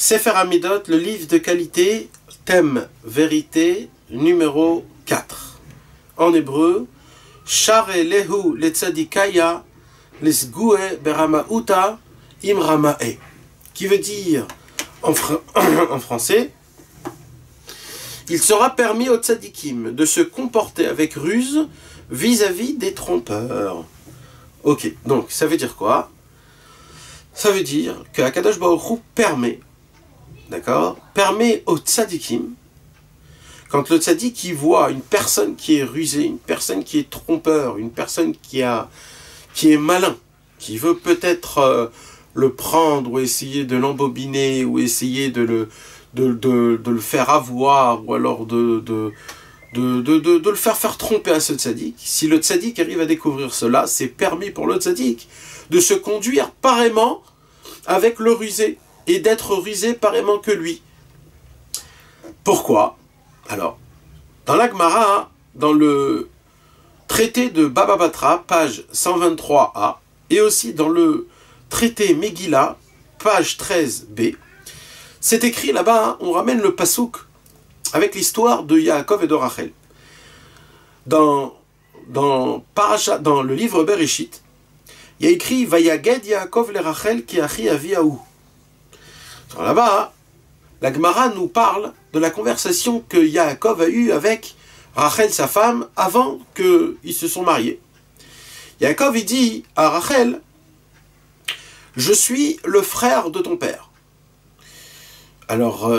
Sefer Hamidot, le livre de qualité, thème vérité, numéro 4. En hébreu, Share lehu le tzadikaya lesgue beramauta imramae, qui veut dire en français, il sera permis aux tzadikim de se comporter avec ruse vis-à-vis des trompeurs. Ok, donc ça veut dire quoi? Ça veut dire que Akadosh Baruch Hu permet, d'accord, permet aux tzadikim, quand le tzadik il voit une personne qui est rusée, une personne qui est trompeur, une personne qui est malin, qui veut peut-être le prendre ou essayer de l'embobiner ou essayer de le faire avoir ou alors de le faire tromper à ce tzaddik. Si le tzaddik arrive à découvrir cela, c'est permis pour le tzaddik de se conduire pareillement avec le rusé et d'être rusé pareillement que lui. Pourquoi? Alors, dans la Gemara, dans le traité de Baba Batra, page 123a, et aussi dans le traité Megillah, page 13b, c'est écrit là-bas, on ramène le pasouk avec l'histoire de Yaakov et de Rachel. Dans le livre Bereshit, il y a écrit Vayaged Yaakov le Rachel ki achi aviahu. Là-bas, la Gemara nous parle de la conversation que Yaakov a eue avec Rachel, sa femme, avant qu'ils se sont mariés. Yaakov, il dit à Rachel, je suis le frère de ton père. Alors,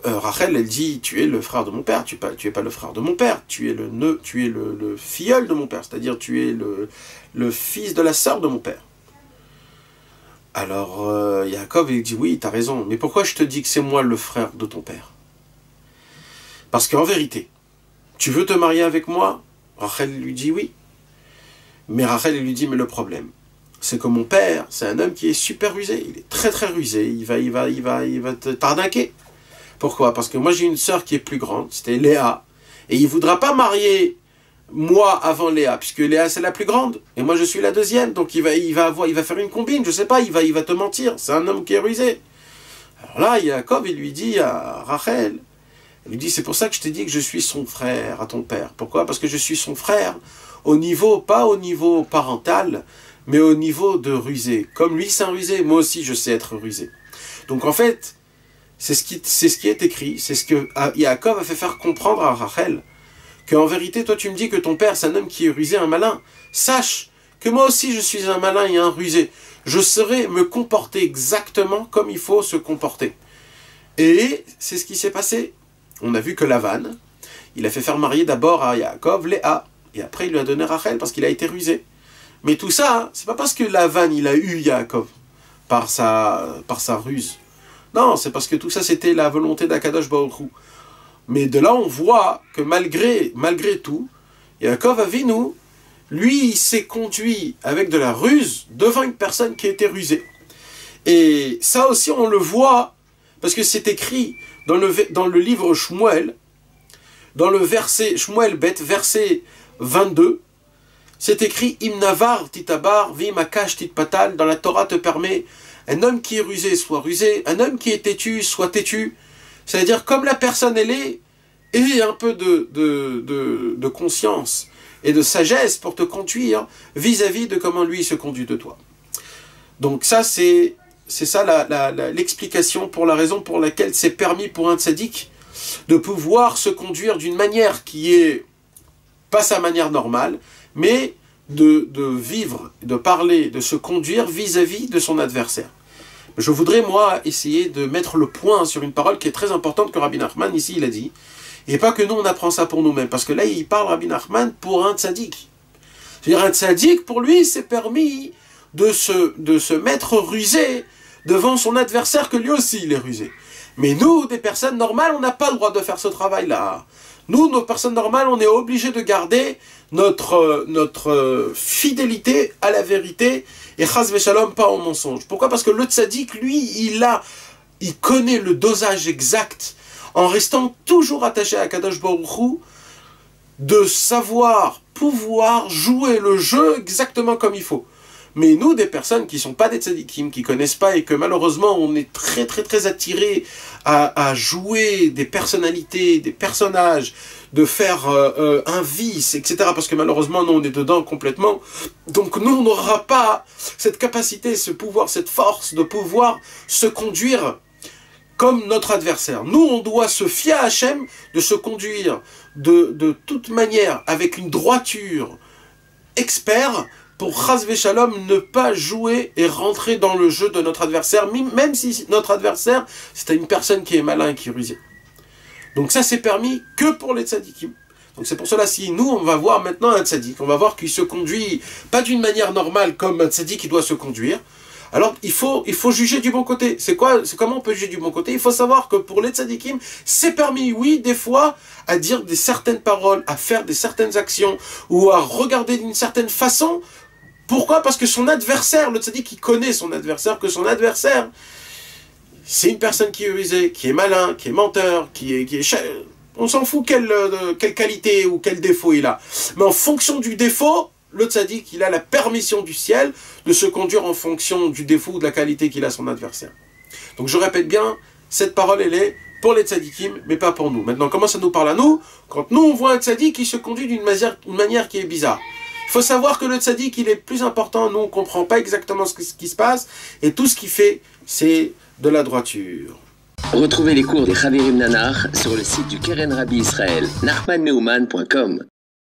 Rachel, elle dit, tu es le frère de mon père, tu es pas le frère de mon père, tu es le filleul de mon père, c'est-à-dire tu es le fils de la sœur de mon père. Alors, Yaakov, il dit, oui, tu as raison, mais pourquoi je te dis que c'est moi le frère de ton père? Parce qu'en vérité, tu veux te marier avec moi? Rachel lui dit oui. Mais Rachel lui dit, mais le problème, c'est que mon père, c'est un homme qui est super rusé, il est très très rusé, il va te t'arnaquer. Pourquoi? Parce que moi j'ai une sœur qui est plus grande, c'était Léa, et il ne voudra pas marier moi avant Léa, puisque Léa c'est la plus grande, et moi je suis la deuxième, donc il va faire une combine, je sais pas, il va te mentir, c'est un homme qui est rusé. Alors là, Yaakov, il lui dit à Rachel, il lui dit, c'est pour ça que je t'ai dit que je suis son frère à ton père. Pourquoi? Parce que je suis son frère au niveau, pas au niveau parental, mais au niveau de rusé. Comme lui c'est un rusé, moi aussi je sais être rusé. Donc en fait, c'est ce qui est écrit, c'est ce que Yaakov a fait faire comprendre à Rachel, qu'en vérité, toi tu me dis que ton père c'est un homme qui est rusé, un malin. Sache que moi aussi je suis un malin et un rusé. Je saurai me comporter exactement comme il faut se comporter. Et c'est ce qui s'est passé. On a vu que Lavan, il a fait faire marier d'abord à Yaakov Léa, et après il lui a donné Rachel parce qu'il a été rusé. Mais tout ça, c'est pas parce que Lavan il a eu Yaakov par sa ruse. Non, c'est parce que tout ça c'était la volonté d'Akadosh Baruch Hu. Mais de là on voit que malgré tout, Yaakov Avinu, lui il s'est conduit avec de la ruse devant une personne qui était rusée. Et ça aussi on le voit parce que c'est écrit dans le livre Shmuel, dans le verset Shmuel Bet, verset 22, c'est écrit Imnavar titabar vimakash titpatal. Dans la Torah te permet un homme qui est rusé soit rusé, un homme qui est têtu soit têtu. C'est-à-dire comme la personne elle est, et un peu de conscience et de sagesse pour te conduire vis-à-vis de comment lui se conduit de toi. Donc ça c'est ça l'explication pour la raison pour laquelle c'est permis pour un tzaddik de pouvoir se conduire d'une manière qui est pas sa manière normale, mais de vivre, de parler, de se conduire vis-à-vis de son adversaire. Je voudrais, moi, essayer de mettre le point sur une parole qui est très importante que Rabbi Nachman, ici, il a dit, et pas que nous, on apprend ça pour nous-mêmes, parce que là, il parle, Rabbi Nachman, pour un tzaddik. C'est-à-dire, un tzaddik, pour lui, c'est permis de se mettre rusé devant son adversaire, que lui aussi, il est rusé. Mais nous, des personnes normales, on n'a pas le droit de faire ce travail-là. Nous, nos personnes normales, on est obligés de garder notre fidélité à la vérité et chas v'shalom, pas au mensonge. Pourquoi? Parce que le tzaddik, lui, il connaît le dosage exact en restant toujours attaché à Kadosh Baruch Hu, de savoir pouvoir jouer le jeu exactement comme il faut. Mais nous, des personnes qui sont pas des tzadikim, qui connaissent pas et que malheureusement on est très très très attirés à jouer des personnalités, des personnages, de faire un vice, etc. Parce que malheureusement nous on est dedans complètement. Donc nous on n'aura pas cette capacité, ce pouvoir, cette force de pouvoir se conduire comme notre adversaire. Nous on doit se fier à Hachem, de se conduire de toute manière avec une droiture expert, pour Chas Shalom ne pas jouer et rentrer dans le jeu de notre adversaire, même si notre adversaire, c'est une personne qui est malin et qui est rusé. Donc ça, c'est permis que pour les tzadikim. Donc c'est pour cela, si nous, on va voir maintenant un tzadik, on va voir qu'il se conduit pas d'une manière normale comme un tzadik qui doit se conduire, alors il faut juger du bon côté. C'est comment on peut juger du bon côté? Il faut savoir que pour les tzadikim, c'est permis, oui, des fois, à dire des certaines paroles, à faire des certaines actions, ou à regarder d'une certaine façon. Pourquoi? Parce que son adversaire, le tzaddik, il connaît son adversaire, que son adversaire, c'est une personne qui est rusée, qui est malin, qui est menteur, qui est on s'en fout quelle qualité ou quel défaut il a. Mais en fonction du défaut, le tzaddik, il a la permission du ciel de se conduire en fonction du défaut ou de la qualité qu'il a son adversaire. Donc je répète bien, cette parole, elle est pour les tzadikim, mais pas pour nous. Maintenant, comment ça nous parle à nous? Quand nous, on voit un tzadik qui se conduit d'une manière qui est bizarre. Il faut savoir que le tzaddik, il est plus important. Nous, on ne comprend pas exactement ce qui se passe. Et tout ce qu'il fait, c'est de la droiture. Retrouvez les cours des Chavirim Nanar sur le site du Keren Rabbi Israël, nachmanneumann.com.